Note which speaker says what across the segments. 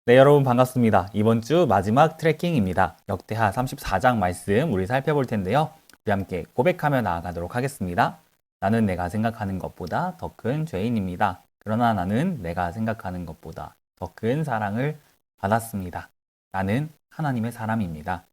Speaker 1: 네, 여러분 반갑습니다. 이번 주 마지막 트래킹입니다. 역대하 34장 말씀 우리 살펴볼 텐데요. 우리 함께 고백하며 나아가도록 하겠습니다. 나는 내가 생각하는 것보다 더 큰 죄인입니다. 그러나 나는 내가 생각하는 것보다 더 큰 사랑을 받았습니다. 나는 하나님의 사람입니다.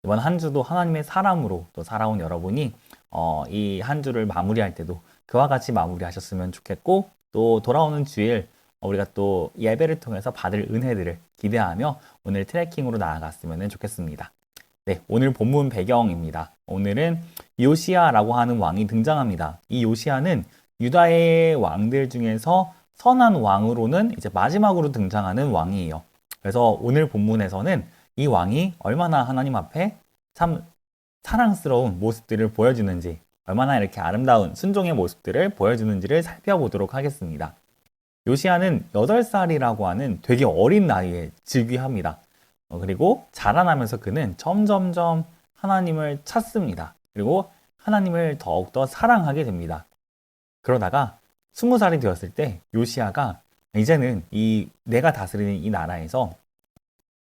Speaker 1: 이번 한 주도 하나님의 사람으로 또 살아온 여러분이 이 한 주를 마무리할 때도 그와 같이 마무리하셨으면 좋겠고, 또 돌아오는 주일 우리가 또 예배를 통해서 받을 은혜들을 기대하며 오늘 트래킹으로 나아갔으면 좋겠습니다. 네, 오늘 본문 배경입니다. 오늘은 요시야라고 하는 왕이 등장합니다. 이 요시야는 유다의 왕들 중에서 선한 왕으로는 이제 마지막으로 등장하는 왕이에요. 그래서 오늘 본문에서는 이 왕이 얼마나 하나님 앞에 참 사랑스러운 모습들을 보여주는지, 얼마나 이렇게 아름다운 순종의 모습들을 보여주는지를 살펴보도록 하겠습니다. 요시야는 8살이라고 하는 되게 어린 나이에 즉위합니다. 그리고 자라나면서 그는 점점점 하나님을 찾습니다. 그리고 하나님을 더욱더 사랑하게 됩니다. 그러다가 20살이 되었을 때 요시야가 이제는 내가 다스리는 이 나라에서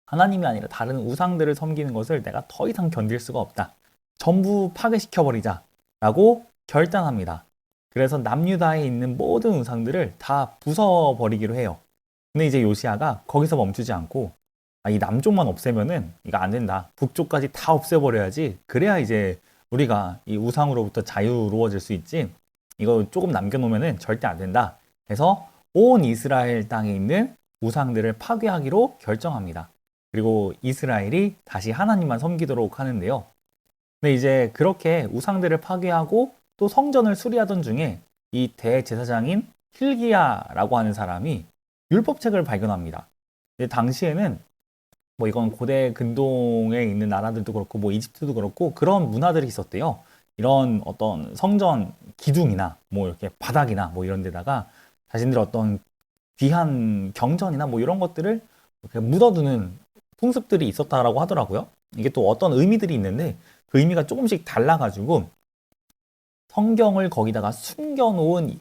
Speaker 1: 하나님이 아니라 다른 우상들을 섬기는 것을 내가 더 이상 견딜 수가 없다. 전부 파괴시켜버리자 라고 결단합니다. 그래서 남유다에 있는 모든 우상들을 다 부숴버리기로 해요. 근데 이제 요시야가 거기서 멈추지 않고 이 남쪽만 없애면은 이거 안 된다. 북쪽까지 다 없애버려야지. 그래야 이제 우리가 이 우상으로부터 자유로워질 수 있지. 이거 조금 남겨놓으면은 절대 안 된다. 해서 온 이스라엘 땅에 있는 우상들을 파괴하기로 결정합니다. 그리고 이스라엘이 다시 하나님만 섬기도록 하는데요. 근데 이제 그렇게 우상들을 파괴하고 또 성전을 수리하던 중에 이 대제사장인 hil기야라고 하는 사람이 율법책을 발견합니다. 근데 당시에는 뭐 이건 고대 근동에 있는 나라들도 그렇고 뭐 이집트도 그렇고 그런 문화들이 있었대요. 이런 어떤 성전 기둥이나 뭐 이렇게 바닥이나 뭐 이런 데다가 자신들 어떤 귀한 경전이나 뭐 이런 것들을 이렇게 묻어두는 풍습들이 있었다라고 하더라고요. 이게 또 어떤 의미들이 있는데 그 의미가 조금씩 달라가지고 성경을 거기다가 숨겨놓은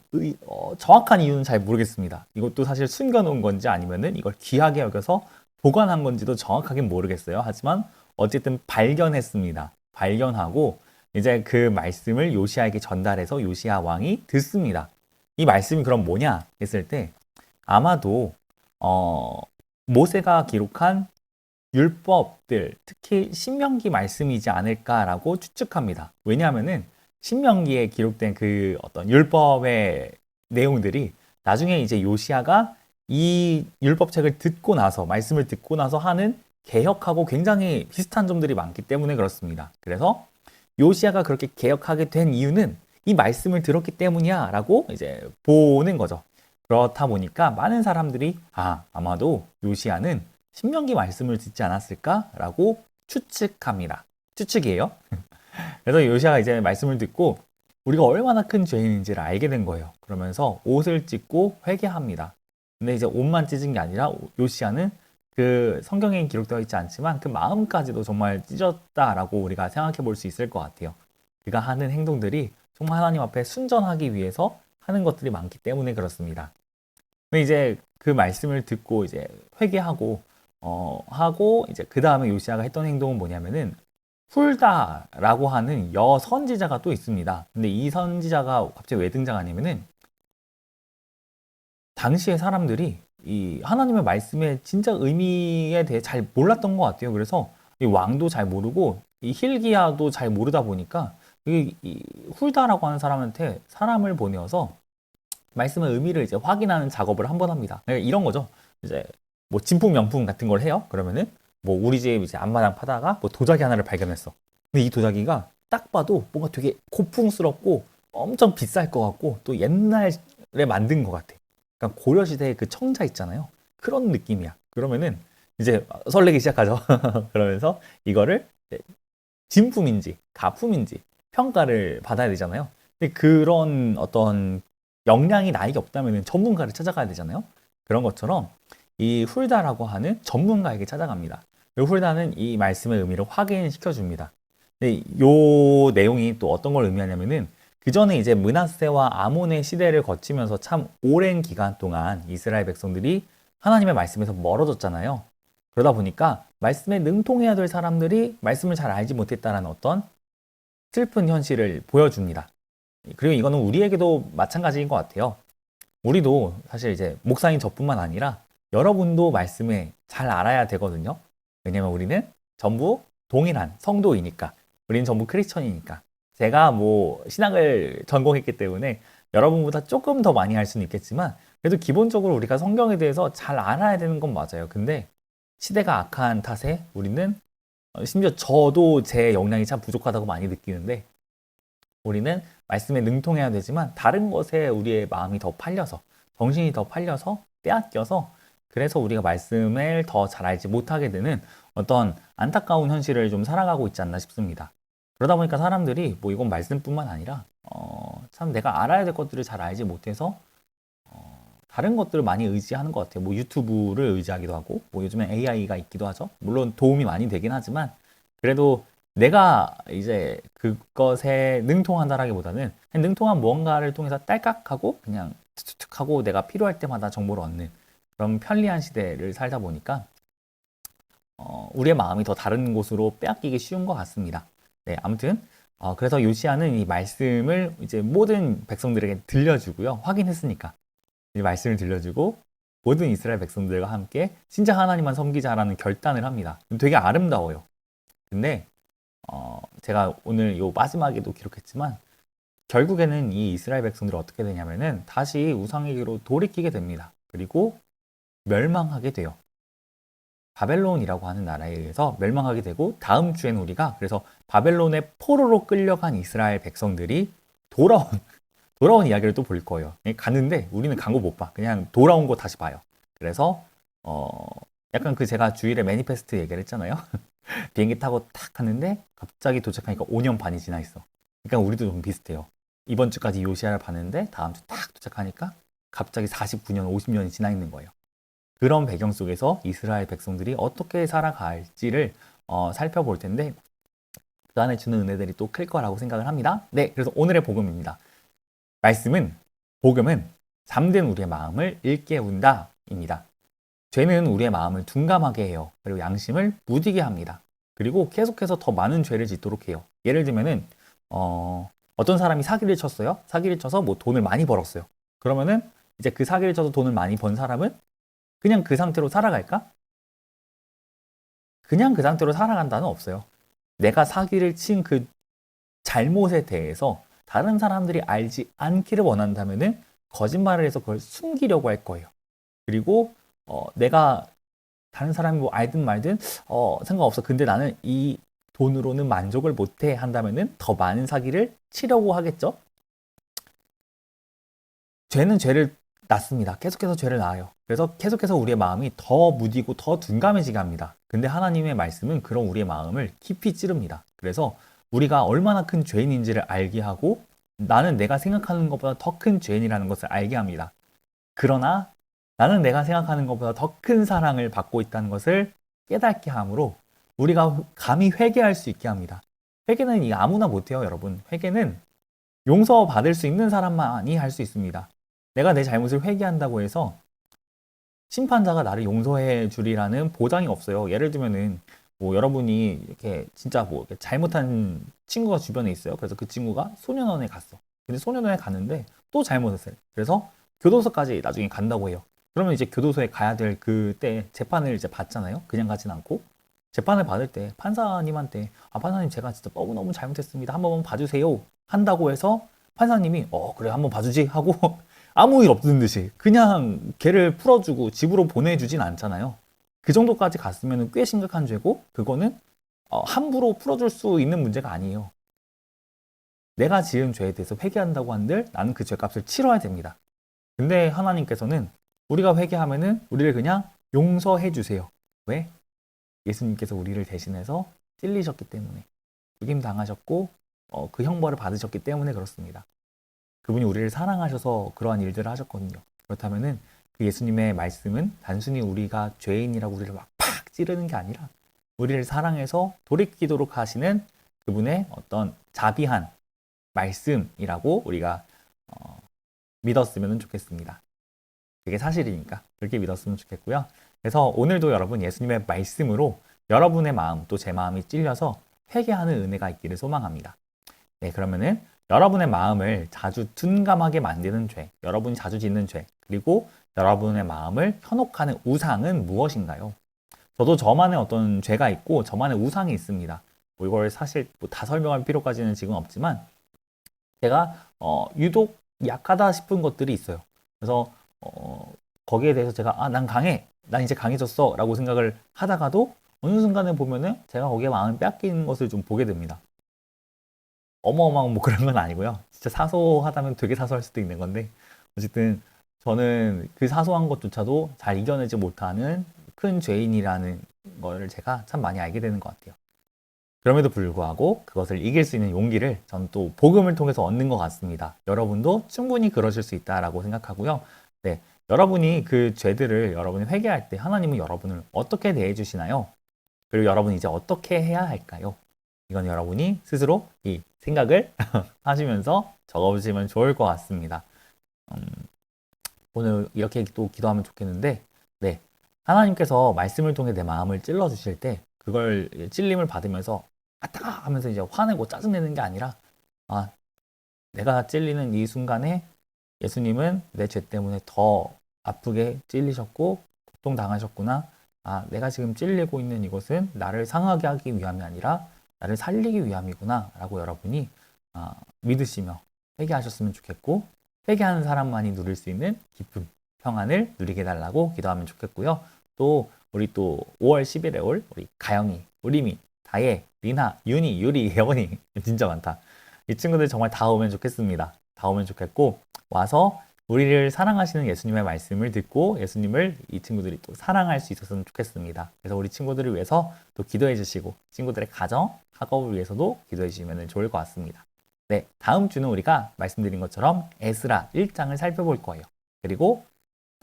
Speaker 1: 정확한 이유는 잘 모르겠습니다. 이것도 사실 숨겨놓은 건지 아니면은 이걸 귀하게 여겨서 보관한 건지도 정확하게 모르겠어요. 하지만 어쨌든 발견했습니다. 발견하고 이제 그 말씀을 요시야에게 전달해서 요시야 왕이 듣습니다. 이 말씀이 그럼 뭐냐 했을 때 아마도 모세가 기록한 율법들, 특히 신명기 말씀이지 않을까라고 추측합니다. 왜냐하면은 신명기에 기록된 그 어떤 율법의 내용들이 나중에 이제 요시야가 이 율법책을 듣고 나서, 말씀을 듣고 나서 하는 개혁하고 굉장히 비슷한 점들이 많기 때문에 그렇습니다. 그래서 요시야가 그렇게 개혁하게 된 이유는 이 말씀을 들었기 때문이야 라고 이제 보는 거죠. 그렇다 보니까 많은 사람들이 아마도 요시야는 신명기 말씀을 듣지 않았을까라고 추측합니다. 추측이에요. 그래서 요시야가 이제 말씀을 듣고 우리가 얼마나 큰 죄인인지를 알게 된 거예요. 그러면서 옷을 찢고 회개합니다. 근데 이제 옷만 찢은 게 아니라 요시야는 그 성경에 기록되어 있지 않지만 그 마음까지도 정말 찢었다라고 우리가 생각해 볼 수 있을 것 같아요. 그가 하는 행동들이 정말 하나님 앞에 순전하기 위해서 하는 것들이 많기 때문에 그렇습니다. 근데 이제 그 말씀을 듣고 이제 회개하고 하고 이제 그 다음에 요시야가 했던 행동은 뭐냐면은 훌다라고 하는 여선지자가 또 있습니다. 근데 이 선지자가 갑자기 왜 등장하냐면은 당시의 사람들이 이 하나님의 말씀의 진짜 의미에 대해 잘 몰랐던 것 같아요. 그래서 이 왕도 잘 모르고 이 hil기야도 잘 모르다 보니까 이 훌다라고 하는 사람한테 사람을 보내어서 말씀의 의미를 이제 확인하는 작업을 한번 합니다. 그러니까 이런 거죠. 이제 뭐 진품 명품 같은 걸 해요. 그러면은 뭐 우리 집 이제 앞마당 파다가 뭐 도자기 하나를 발견했어. 근데 이 도자기가 딱 봐도 뭔가 되게 고풍스럽고 엄청 비쌀 것 같고 또 옛날에 만든 것 같아. 그러니까 고려 시대의 그 청자 있잖아요. 그런 느낌이야. 그러면은 이제 설레기 시작하죠. 그러면서 이거를 진품인지 가품인지 평가를 받아야 되잖아요. 근데 그런 어떤 역량이 나에게 없다면 전문가를 찾아가야 되잖아요. 그런 것처럼 이 훌다라고 하는 전문가에게 찾아갑니다. 이 훌다는 이 말씀의 의미를 확인시켜 줍니다. 근데 요 내용이 또 어떤 걸 의미하냐면은 그 전에 이제 므낫세와 아몬의 시대를 거치면서 참 오랜 기간 동안 이스라엘 백성들이 하나님의 말씀에서 멀어졌잖아요. 그러다 보니까 말씀에 능통해야 될 사람들이 말씀을 잘 알지 못했다라는 어떤 슬픈 현실을 보여줍니다. 그리고 이거는 우리에게도 마찬가지인 것 같아요. 우리도 사실 이제 목사인 저뿐만 아니라 여러분도 말씀을 잘 알아야 되거든요. 왜냐면 우리는 전부 동일한 성도이니까. 우리는 전부 크리스천이니까. 제가 뭐 신학을 전공했기 때문에 여러분보다 조금 더 많이 할 수는 있겠지만 그래도 기본적으로 우리가 성경에 대해서 잘 알아야 되는 건 맞아요. 근데 시대가 악한 탓에 우리는 심지어 저도 제 역량이 참 부족하다고 많이 느끼는데 우리는 말씀에 능통해야 되지만 다른 것에 우리의 마음이 더 팔려서 정신이 더 팔려서 빼앗겨서 그래서 우리가 말씀을 더 잘 알지 못하게 되는 어떤 안타까운 현실을 좀 살아가고 있지 않나 싶습니다. 그러다 보니까 사람들이 뭐 이건 말씀뿐만 아니라 참 내가 알아야 될 것들을 잘 알지 못해서 다른 것들을 많이 의지하는 것 같아요. 뭐 유튜브를 의지하기도 하고 뭐 요즘엔 AI가 있기도 하죠. 물론 도움이 많이 되긴 하지만 그래도 내가 이제 그것에 능통한다라기보다는 그냥 능통한 무언가를 통해서 딸깍하고 그냥 툭툭 하고 내가 필요할 때마다 정보를 얻는 그런 편리한 시대를 살다 보니까 우리의 마음이 더 다른 곳으로 빼앗기기 쉬운 것 같습니다. 네, 아무튼 그래서 요시아는 이 말씀을 이제 모든 백성들에게 들려주고요. 확인했으니까 이 말씀을 들려주고 모든 이스라엘 백성들과 함께 진짜 하나님만 섬기자라는 결단을 합니다. 되게 아름다워요. 근데 제가 오늘 요 마지막에도 기록했지만 결국에는 이 이스라엘 백성들이 어떻게 되냐면은 다시 우상에게로 돌이키게 됩니다. 그리고 멸망하게 돼요. 바벨론이라고 하는 나라에 의해서 멸망하게 되고 다음 주에는 우리가 그래서 바벨론의 포로로 끌려간 이스라엘 백성들이 돌아온 이야기를 또 볼 거예요. 갔는데 우리는 간 거 못 봐. 그냥 돌아온 거 다시 봐요. 그래서 약간 그 제가 주일에 매니페스트 얘기를 했잖아요. 비행기 타고 탁 갔는데 갑자기 도착하니까 5년 반이 지나 있어. 그러니까 우리도 좀 비슷해요. 이번 주까지 요시아를 봤는데 다음 주 딱 도착하니까 갑자기 49년, 50년이 지나 있는 거예요. 그런 배경 속에서 이스라엘 백성들이 어떻게 살아갈지를 살펴볼 텐데 그 안에 주는 은혜들이 또 클 거라고 생각을 합니다. 네, 그래서 오늘의 복음입니다. 복음은 잠든 우리의 마음을 일깨운다 입니다. 죄는 우리의 마음을 둔감하게 해요. 그리고 양심을 무디게 합니다. 그리고 계속해서 더 많은 죄를 짓도록 해요. 예를 들면은 어떤 사람이 사기를 쳤어요. 사기를 쳐서 뭐 돈을 많이 벌었어요. 그러면은 이제 그 사기를 쳐서 돈을 많이 번 사람은 그냥 그 상태로 살아갈까? 그냥 그 상태로 살아간다는 없어요. 내가 사기를 친 그 잘못에 대해서 다른 사람들이 알지 않기를 원한다면은 거짓말을 해서 그걸 숨기려고 할 거예요. 그리고 내가 다른 사람이 뭐 알든 말든 상관없어. 근데 나는 이 돈으로는 만족을 못해 한다면은 더 많은 사기를 치려고 하겠죠. 죄는 죄를 낳습니다. 계속해서 죄를 낳아요. 그래서 계속해서 우리의 마음이 더 무디고 더 둔감해지게 합니다. 근데 하나님의 말씀은 그런 우리의 마음을 깊이 찌릅니다. 그래서 우리가 얼마나 큰 죄인인지를 알게 하고 나는 내가 생각하는 것보다 더 큰 죄인이라는 것을 알게 합니다. 그러나 나는 내가 생각하는 것보다 더 큰 사랑을 받고 있다는 것을 깨닫게 함으로 우리가 감히 회개할 수 있게 합니다. 회개는 아무나 못해요, 여러분. 회개는 용서받을 수 있는 사람만이 할 수 있습니다. 내가 내 잘못을 회개한다고 해서 심판자가 나를 용서해 주리라는 보장이 없어요. 예를 들면은 뭐 여러분이 이렇게 진짜 뭐 이렇게 잘못한 친구가 주변에 있어요. 그래서 그 친구가 소년원에 갔어. 근데 소년원에 갔는데 또 잘못했어요. 그래서 교도소까지 나중에 간다고 해요. 그러면 이제 교도소에 가야 될 그때 재판을 이제 받잖아요. 그냥 가진 않고 재판을 받을 때 판사님한테 판사님 제가 진짜 너무너무 잘못했습니다. 한 번만 봐주세요. 한다고 해서 판사님이 그래 한번 봐주지 하고 아무 일 없는 듯이 그냥 걔를 풀어주고 집으로 보내주진 않잖아요. 그 정도까지 갔으면 꽤 심각한 죄고 그거는 함부로 풀어줄 수 있는 문제가 아니에요. 내가 지은 죄에 대해서 회개한다고 한들 나는 그 죄값을 치러야 됩니다. 근데 하나님께서는 우리가 회개하면은 우리를 그냥 용서해 주세요. 왜? 예수님께서 우리를 대신해서 찔리셨기 때문에 죽임 당하셨고 그 형벌을 받으셨기 때문에 그렇습니다. 그분이 우리를 사랑하셔서 그러한 일들을 하셨거든요. 그렇다면은 그 예수님의 말씀은 단순히 우리가 죄인이라고 우리를 막 팍 찌르는 게 아니라 우리를 사랑해서 돌이키도록 하시는 그분의 어떤 자비한 말씀이라고 우리가 믿었으면 좋겠습니다. 그게 사실이니까 그렇게 믿었으면 좋겠고요. 그래서 오늘도 여러분 예수님의 말씀으로 여러분의 마음 또 제 마음이 찔려서 회개하는 은혜가 있기를 소망합니다. 네, 그러면은 여러분의 마음을 자주 둔감하게 만드는 죄, 여러분이 자주 짓는 죄, 그리고 여러분의 마음을 현혹하는 우상은 무엇인가요? 저도 저만의 어떤 죄가 있고 저만의 우상이 있습니다. 뭐 이걸 사실 뭐다 설명할 필요까지는 지금 없지만 제가 유독 약하다 싶은 것들이 있어요. 그래서 거기에 대해서 제가 난 강해, 난 이제 강해졌어 라고 생각을 하다가도 어느 순간에 보면은 제가 거기에 마음을 빼앗기는 것을 좀 보게 됩니다. 어마어마한 뭐 그런 건 아니고요. 진짜 사소하다면 되게 사소할 수도 있는 건데 어쨌든 저는 그 사소한 것조차도 잘 이겨내지 못하는 큰 죄인이라는 거를 제가 참 많이 알게 되는 것 같아요. 그럼에도 불구하고 그것을 이길 수 있는 용기를 전 또 복음을 통해서 얻는 것 같습니다. 여러분도 충분히 그러실 수 있다라고 생각하고요. 네, 여러분이 그 죄들을 여러분이 회개할 때 하나님은 여러분을 어떻게 대해 주시나요? 그리고 여러분이 이제 어떻게 해야 할까요? 이건 여러분이 스스로 이 생각을 하시면서 적어보시면 좋을 것 같습니다. 오늘 이렇게 또 기도하면 좋겠는데, 네, 하나님께서 말씀을 통해 내 마음을 찔러 주실 때 그걸 찔림을 받으면서 아따 하면서 이제 화내고 짜증내는 게 아니라 내가 찔리는 이 순간에 예수님은 내 죄 때문에 더 아프게 찔리셨고 고통당하셨구나. 내가 지금 찔리고 있는 이것은 나를 상하게 하기 위함이 아니라 나를 살리기 위함이구나 라고 여러분이 믿으시며 회개하셨으면 좋겠고 회개하는 사람만이 누릴 수 있는 기쁨, 평안을 누리게 해달라고 기도하면 좋겠고요. 또 우리 또 5월 11일 우리 가영이, 우리미, 다혜, 리나, 윤희, 유리, 예원이 진짜 많다. 이 친구들 정말 다 오면 좋겠습니다. 다 오면 좋겠고 와서 우리를 사랑하시는 예수님의 말씀을 듣고 예수님을 이 친구들이 또 사랑할 수 있었으면 좋겠습니다. 그래서 우리 친구들을 위해서 또 기도해 주시고 친구들의 가정, 학업을 위해서도 기도해 주시면 좋을 것 같습니다. 네, 다음 주는 우리가 말씀드린 것처럼 에스라 1장을 살펴볼 거예요. 그리고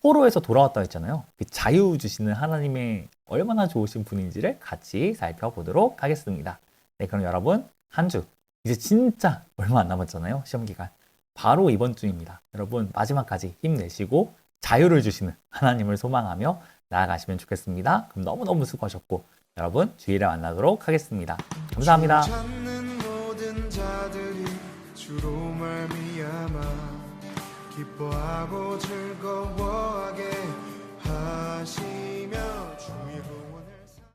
Speaker 1: 포로에서 돌아왔다 했잖아요. 그 자유 주시는 하나님의 얼마나 좋으신 분인지를 같이 살펴보도록 하겠습니다. 네, 그럼 여러분 한 주 이제 진짜 얼마 안 남았잖아요. 시험 기간. 바로 이번 주입니다. 여러분 마지막까지 힘내시고 자유를 주시는 하나님을 소망하며 나아가시면 좋겠습니다. 그럼 너무너무 수고하셨고 여러분 주일에 만나도록 하겠습니다. 감사합니다. 주로 말미암아 기뻐하고 즐거워하게 하시며